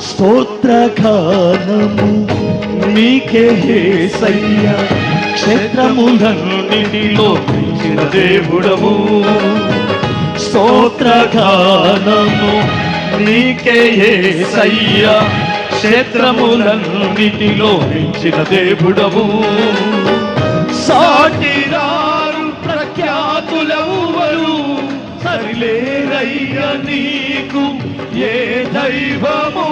స్తోత్రగానము నీకే యేసయ్యా, క్షేత్రములన్నిటిలో మించిన దేవుడవు. స్తోత్రగానము నీకే యేసయ్యా, క్షేత్రములన్నిటిలో మించిన దేవుడవు. సాటిరారు ప్రఖ్యాతులెవ్వరు, సరిలేరయ్య నీకు ఏ దైవము.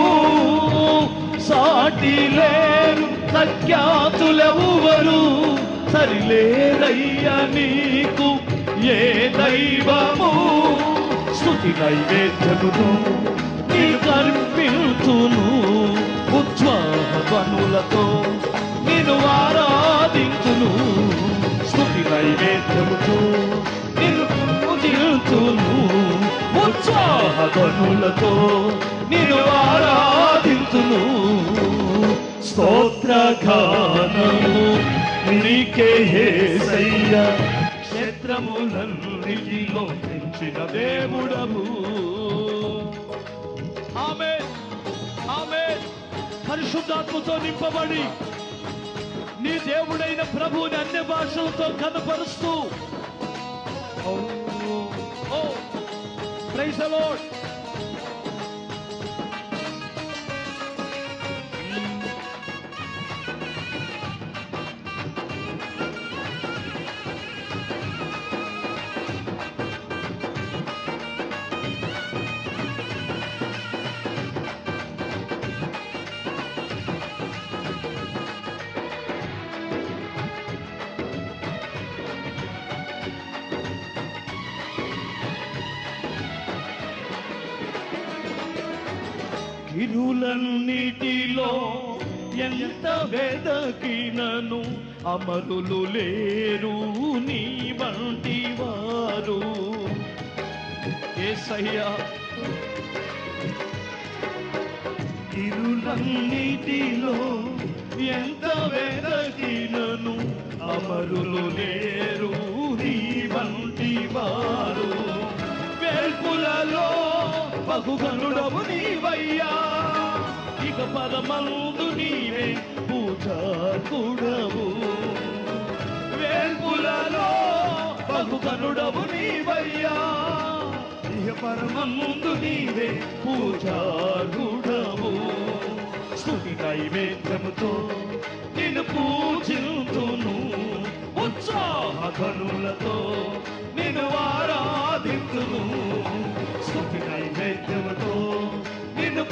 సాటి లేరు ప్రఖ్యాతులెవ్వరు, సరిలేరయ్య నీకు ఏ దైవము. స్తుతి నైవేద్యమును నీకు అర్పించును, ఉత్సాహ ధ్వనులతో నిన్ను ఆరాధించును. స్తుతి నైవేద్యముతో నిన్ను పూజించును, ఉత్సాహ ధ్వనులతో నిన్ను ఆరాధించును. స్తోత్రగానము నీకే యేసయ్యా, క్షేత్రములన్నిటిలో మించిన దేవుడవు. ఆమేన్, ఆమేన్. పరిశుద్ధాత్మతో నింపబడి నీ దేవుడైన ప్రభువుని అన్య భాషలతో కనపరుస్తూ ప్రైజ్ ది లార్డ్. ఇరులన్నిటిలో ఎంత వెదకినను అమరులు లేరు నీ వంటి వారు. యేసయ్యా, ఇరులన్నిటిలో ఎంత వెదకినను అమరులు లేరు నీ వంటి వారు. వేల్పులలో బహుగనుడవు నీవయ్యా, ఇక పరమందు నీవే పూజాకుడవు. వేల్పులలో బహుగనుడవు నీవయ్యా, ఇక పరమందు నీవే పూజాకుడవు. స్తుతి నైవేద్యముతో నిన్ను పూజింతును, ఉత్సాహ ధ్వనులతో నిన్ను ఆరాధింతును.